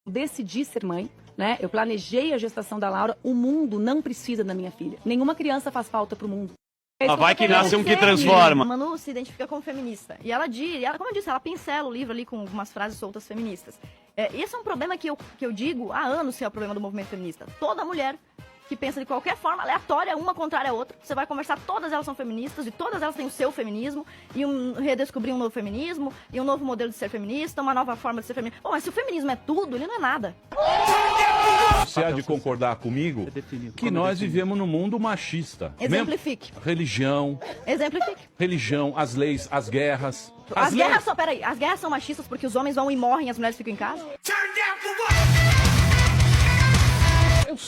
Decidi ser mãe, né? Eu planejei a gestação da Laura. O mundo não precisa da minha filha. Nenhuma criança faz falta pro mundo. Mas vai que nasce um que transforma. A Manu se identifica como feminista. E ela diz, como eu disse, ela pincela o livro ali com algumas frases soltas feministas. Esse é um problema que eu digo há anos que é o problema do movimento feminista. Toda mulher que pensa de qualquer forma aleatória, uma contrária à outra, você vai conversar, todas elas são feministas, e todas elas têm o seu feminismo, e redescobrir um novo feminismo, e um novo modelo de ser feminista, uma nova forma de ser feminista. Bom, mas se o feminismo é tudo, ele não é nada. Você há de concordar comigo que nós vivemos num mundo machista. Exemplifique. Religião. Exemplifique. Religião, as leis, as guerras. As guerras são machistas porque os homens vão e morrem e as mulheres ficam em casa?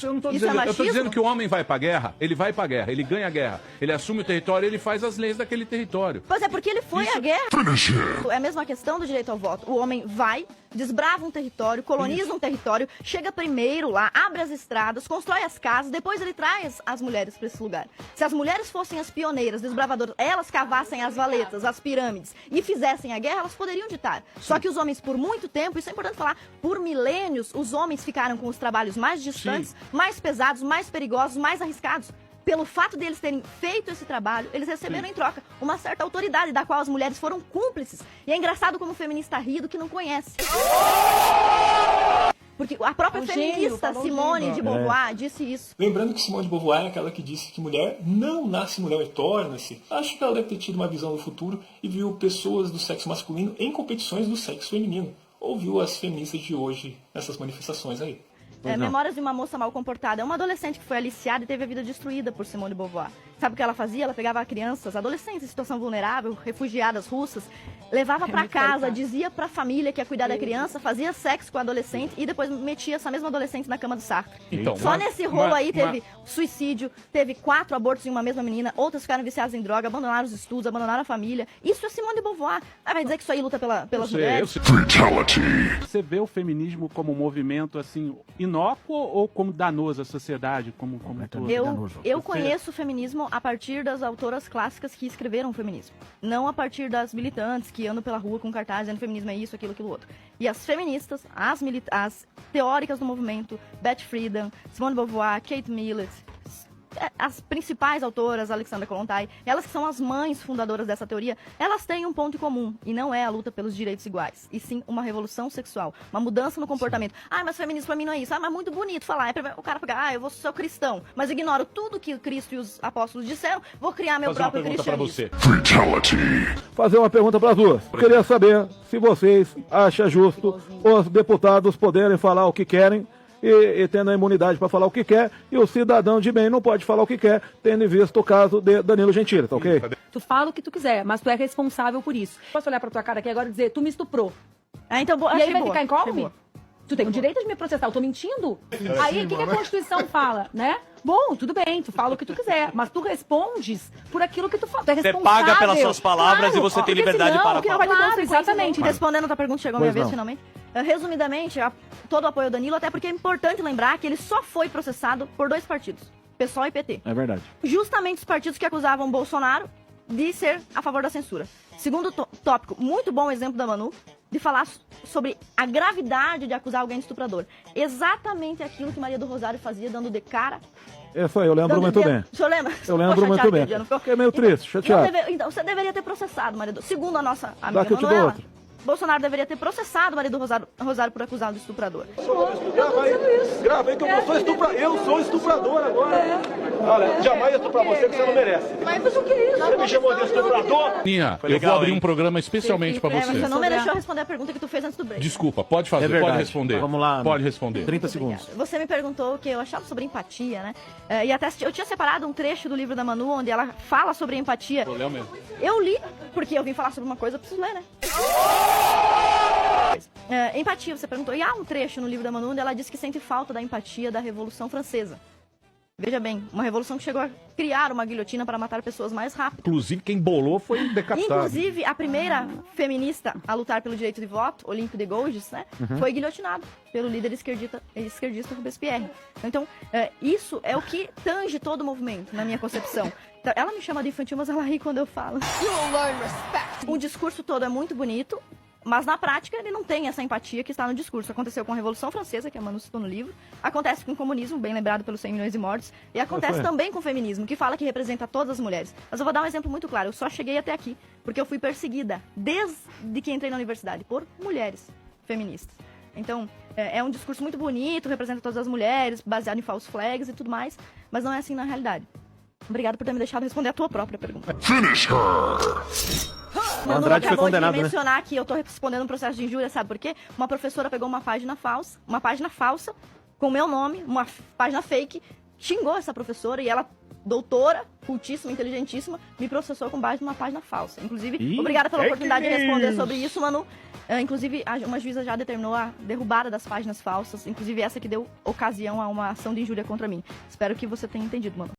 Eu não tô dizendo, eu tô dizendo que o homem vai pra guerra, ele vai pra guerra, ele ganha a guerra, ele assume o território, ele faz as leis daquele território. Pois é, porque ele foi à guerra. É a mesma questão do direito ao voto. O homem vai, desbrava um território, coloniza um território, chega primeiro lá, abre as estradas, constrói as casas, depois ele traz as mulheres para esse lugar. Se as mulheres fossem as pioneiras, desbravadoras, elas cavassem as valetas, as pirâmides e fizessem a guerra, elas poderiam ditar. Só que os homens, por muito tempo, isso é importante falar, por milênios, os homens ficaram com os trabalhos mais distantes, mais pesados, mais perigosos, mais arriscados. Pelo fato deles terem feito esse trabalho, eles receberam em troca uma certa autoridade, da qual as mulheres foram cúmplices. E é engraçado como o feminista ri do que não conhece. Porque a própria feminista Simone de Beauvoir disse isso. Lembrando que Simone de Beauvoir é aquela que disse que mulher não nasce mulher e torna-se. Acho que ela deve ter tido uma visão do futuro e viu pessoas do sexo masculino em competições do sexo feminino. Ou viu as feministas de hoje nessas manifestações aí. Memórias de uma moça mal comportada. É uma adolescente que foi aliciada e teve a vida destruída por Simone de Beauvoir. Sabe o que ela fazia? Ela pegava crianças, adolescentes em situação vulnerável, refugiadas russas, levava pra casa, dizia pra família que ia cuidar da criança, fazia sexo com a adolescente e depois metia essa mesma adolescente na cama do Sartre. Então, Só nesse rolo aí teve suicídio, teve 4 abortos em uma mesma menina, outras ficaram viciadas em droga, abandonaram os estudos, abandonaram a família. Isso é Simone de Beauvoir. Vai dizer que isso aí luta pelas mulheres? Você vê o feminismo como um movimento assim inócuo ou como danoso à sociedade, como todo? Eu conheço o feminismo a partir das autoras clássicas que escreveram o feminismo, não a partir das militantes que andam pela rua com cartaz dizendo feminismo é isso, aquilo outro. E as feministas, as teóricas do movimento, Beth Friedan, Simone de Beauvoir, Kate Millett, as principais autoras, Alexandra Kollontai, elas que são as mães fundadoras dessa teoria, elas têm um ponto em comum, e não é a luta pelos direitos iguais, e sim uma revolução sexual, uma mudança no comportamento. Mas feminismo pra mim não é isso. Mas muito bonito falar. O cara pegar, eu sou cristão, mas ignoro tudo que Cristo e os apóstolos disseram, vou criar meu próprio cristianismo. Fazer uma pergunta para as duas. Queria saber se vocês acham justo os deputados poderem falar o que querem, e tendo a imunidade para falar o que quer, e o cidadão de bem não pode falar o que quer, tendo em vista o caso de Danilo Gentili, tá ok? Tu fala o que tu quiser, mas tu é responsável por isso. Posso olhar pra tua cara aqui agora e dizer, tu me estuprou. Então, e aí vai ficar incólume? Tu tem o direito de me processar, eu tô mentindo? Aí o que a Constituição fala, né? Bom, tudo bem, tu fala o que tu quiser, mas tu respondes por aquilo que tu fala. Tu é responsável. Você paga pelas suas palavras e você tem liberdade para falar. Claro, exatamente. Respondendo a tua pergunta, chegou a minha vez finalmente. Resumidamente, todo o apoio ao Danilo, até porque é importante lembrar que ele só foi processado por 2 partidos, PSOL e PT. É verdade. Justamente os partidos que acusavam Bolsonaro de ser a favor da censura. Segundo tópico, muito bom exemplo da Manu, de falar sobre a gravidade de acusar alguém de estuprador. Exatamente aquilo que Maria do Rosário fazia, dando de cara. Isso aí, eu lembro muito bem. O senhor lembra? Eu lembro muito bem. Fiquei meio triste, chateado. Então, você deveria ter processado, Maria do... Segundo a nossa amiga Daqui eu te dou Manuela, outro. Bolsonaro deveria ter processado Maria do Rosário por acusá-lo de estuprador. Grava aí que eu sou estuprador agora. Olha, jamais estuprar você que você não merece. Mas o que é isso? Você me chamou de estuprador? Ninha, eu vou abrir um programa especialmente pra Mas você. você não me deixou responder a pergunta que tu fez antes do break. Desculpa, pode fazer, pode responder. Vamos lá. Pode responder. 30 segundos. Você me perguntou o que eu achava sobre empatia, né? E até eu tinha separado um trecho do livro da Manu, onde ela fala sobre empatia. Eu mesmo. Eu li, porque eu vim falar sobre uma coisa, eu preciso ler, né? Empatia, você perguntou. E há um trecho no livro da Manu onde ela diz que sente falta da empatia da Revolução Francesa. Veja bem, uma revolução que chegou a criar uma guilhotina para matar pessoas mais rápido. Inclusive, quem bolou foi decapitado. Inclusive, a primeira feminista a lutar pelo direito de voto, Olympe de Gouges, né, foi guilhotinada pelo líder esquerdista Robespierre. Então, isso é o que tange todo o movimento, na minha concepção. Então, ela me chama de infantil, mas ela ri quando eu falo. O discurso todo é muito bonito. Mas na prática ele não tem essa empatia que está no discurso. Aconteceu com a Revolução Francesa, que a Manu citou no livro, acontece com o comunismo, bem lembrado pelos 100 milhões de mortos, e acontece também com o feminismo, que fala que representa todas as mulheres. Mas eu vou dar um exemplo muito claro, eu só cheguei até aqui porque eu fui perseguida desde que entrei na universidade por mulheres feministas. Então, é um discurso muito bonito, representa todas as mulheres, baseado em false flags e tudo mais, mas não é assim na realidade. Obrigado por ter me deixado responder a tua própria pergunta. Finish her! Manu acabou de mencionar que eu tô respondendo um processo de injúria, sabe por quê? Uma professora pegou uma página falsa, com o meu nome, uma página fake, xingou essa professora e ela, doutora, cultíssima, inteligentíssima, me processou com base numa página falsa. Inclusive, obrigada pela oportunidade de responder sobre isso, Manu. Inclusive, uma juíza já determinou a derrubada das páginas falsas, inclusive essa que deu ocasião a uma ação de injúria contra mim. Espero que você tenha entendido, Manu.